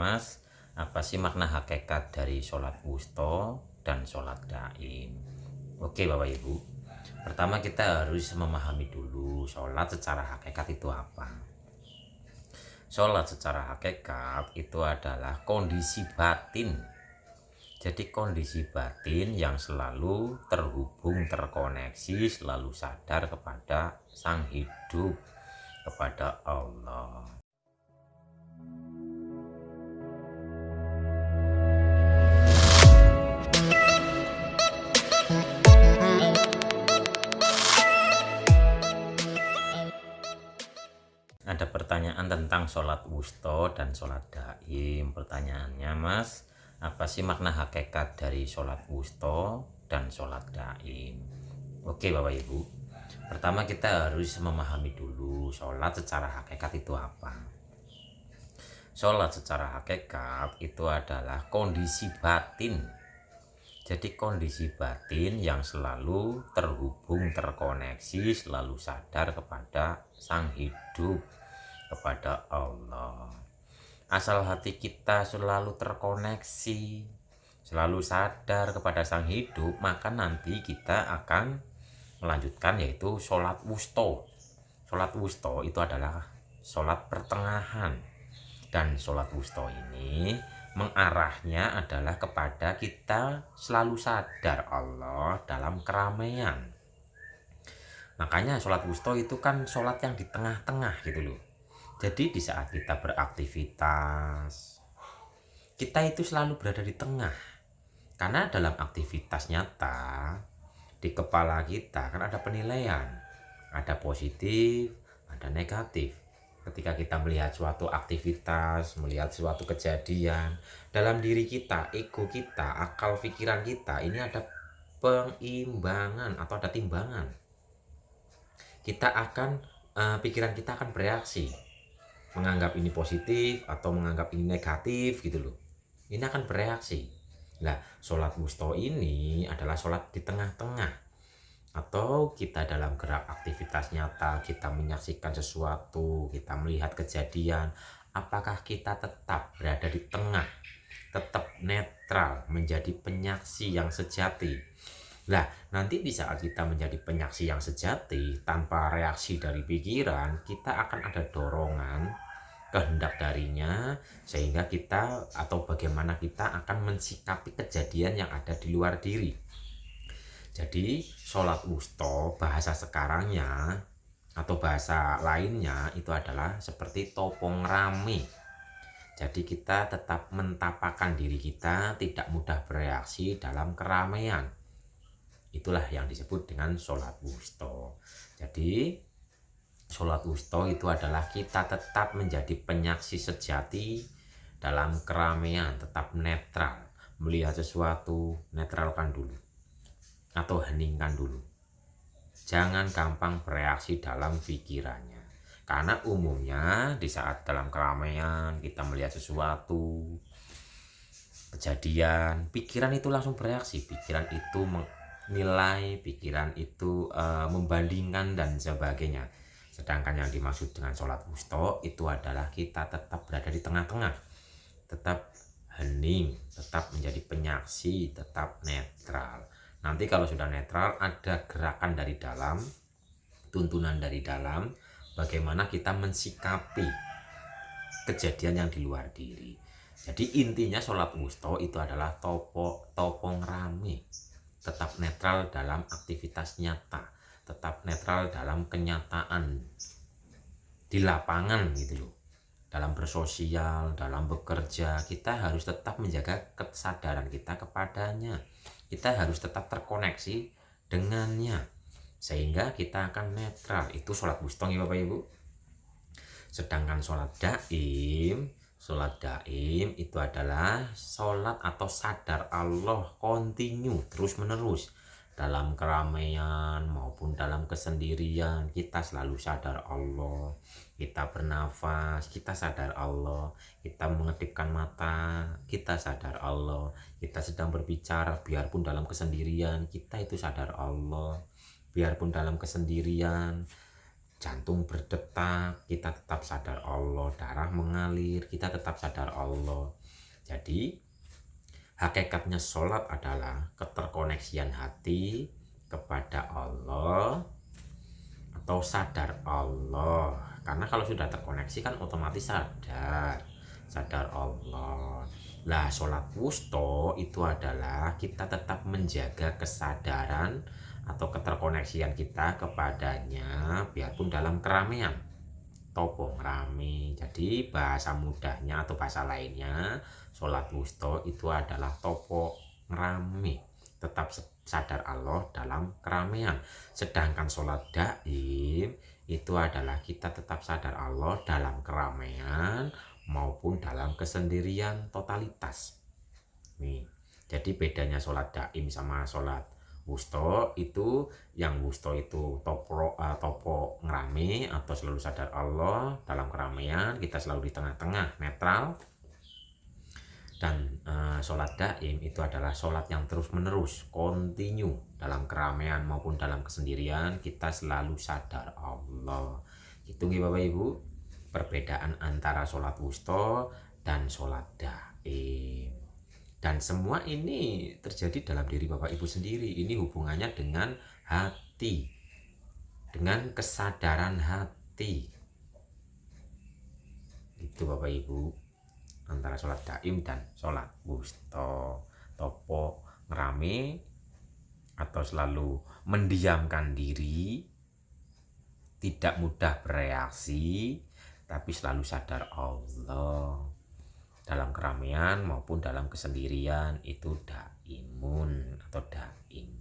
Mas, apa sih makna hakikat dari sholat wusto dan sholat daim? Oke Bapak Ibu, pertama kita harus memahami dulu sholat secara hakikat itu apa. Sholat secara hakikat itu adalah kondisi batin. Jadi kondisi batin yang selalu terhubung, terkoneksi, selalu sadar kepada Sang Hidup, kepada Allah. Ada pertanyaan tentang sholat wusto dan sholat daim. Pertanyaannya, Mas, apa sih makna hakikat dari sholat wusto dan sholat daim? Oke Bapak Ibu, pertama kita harus memahami dulu sholat secara hakikat itu apa. Sholat secara hakikat itu adalah kondisi batin. Jadi kondisi batin yang selalu terhubung, terkoneksi, selalu sadar kepada Sang Hidup, kepada Allah. Asal hati kita selalu terkoneksi, selalu sadar kepada Sang Hidup, maka nanti kita akan melanjutkan yaitu sholat wusto. Sholat wusto itu adalah sholat pertengahan. Dan sholat wusto ini mengarahnya adalah kepada kita selalu sadar Allah dalam keramaian. Makanya sholat wusto itu kan sholat yang di tengah-tengah gitu loh. Jadi di saat kita beraktivitas, kita itu selalu berada di tengah. Karena dalam aktivitas nyata, di kepala kita kan ada penilaian. Ada positif, ada negatif. Ketika kita melihat suatu aktivitas, melihat suatu kejadian, dalam diri kita, ego kita, akal pikiran kita, ini ada penimbangan atau ada timbangan. Kita akan, pikiran kita akan bereaksi, menganggap ini positif atau menganggap ini negatif gitu loh. Ini akan bereaksi. Nah, sholat wusto ini adalah sholat di tengah-tengah. Atau kita dalam gerak aktivitas nyata, kita menyaksikan sesuatu, kita melihat kejadian, apakah kita tetap berada di tengah, tetap netral, menjadi penyaksi yang sejati. Nah, nanti di saat kita menjadi penyaksi yang sejati, tanpa reaksi dari pikiran, kita akan ada dorongan, kehendak darinya, sehingga kita atau bagaimana kita akan mensikapi kejadian yang ada di luar diri. Jadi sholat wusto bahasa sekarangnya atau bahasa lainnya itu adalah seperti topong rame. Jadi kita tetap mentapakkan diri kita, tidak mudah bereaksi dalam keramaian. Itulah yang disebut dengan sholat wusto. Jadi sholat wusto itu adalah kita tetap menjadi penyaksi sejati dalam keramaian, tetap netral. Melihat sesuatu, netralkan dulu atau heningkan dulu. Jangan gampang bereaksi dalam pikirannya. Karena umumnya di saat dalam keramaian kita melihat sesuatu kejadian, pikiran itu langsung bereaksi. Pikiran itu menilai, pikiran itu membandingkan dan sebagainya. Sedangkan yang dimaksud dengan sholat wusto itu adalah kita tetap berada di tengah-tengah, tetap hening, tetap menjadi penyaksi, tetap netral. Nanti kalau sudah netral, ada gerakan dari dalam, tuntunan dari dalam, bagaimana kita mensikapi kejadian yang di luar diri. Jadi intinya sholat wusto itu adalah topong rame, tetap netral dalam aktivitas nyata, tetap netral dalam kenyataan di lapangan gitu loh. Dalam bersosial, dalam bekerja, kita harus tetap menjaga kesadaran kita kepadanya. Kita harus tetap terkoneksi dengannya, sehingga kita akan netral. Itu sholat wusto ya Bapak Ibu. Sedangkan sholat daim itu adalah sholat atau sadar Allah kontinu, terus menerus. Dalam keramaian maupun dalam kesendirian, kita selalu sadar Allah. Kita bernafas, kita sadar Allah. Kita mengedipkan mata, kita sadar Allah. Kita sedang berbicara, biarpun dalam kesendirian, kita itu sadar Allah. Biarpun dalam kesendirian, jantung berdetak, kita tetap sadar Allah, darah mengalir, kita tetap sadar Allah. Jadi hakikatnya sholat adalah keterkoneksian hati kepada Allah atau sadar Allah. Karena kalau sudah terkoneksi kan otomatis sadar Allah. Lah sholat wusto itu adalah kita tetap menjaga kesadaran atau keterkoneksian kita kepadanya biarpun dalam keramaian. Topo ngrame. Jadi bahasa mudahnya atau bahasa lainnya sholat wusto itu adalah topo ngrame, tetap sadar Allah dalam keramaian. Sedangkan sholat daim itu adalah kita tetap sadar Allah dalam keramaian maupun dalam kesendirian totalitas. Nih, jadi bedanya sholat daim sama sholat wusto itu, yang wusto itu topo ngerame atau selalu sadar Allah dalam keramaian, kita selalu di tengah-tengah netral. Dan sholat daim itu adalah sholat yang terus menerus continue dalam keramaian maupun dalam kesendirian, kita selalu sadar Allah. Itu nih Bapak Ibu perbedaan antara sholat wusto dan sholat daim. Dan semua ini terjadi dalam diri Bapak Ibu sendiri. Ini hubungannya dengan hati, dengan kesadaran hati. Itu Bapak Ibu antara sholat daim dan sholat wusto. Topo ngerame atau selalu mendiamkan diri, tidak mudah bereaksi, tapi selalu sadar Allah dalam keramaian maupun dalam kesendirian, itu daimun atau daim.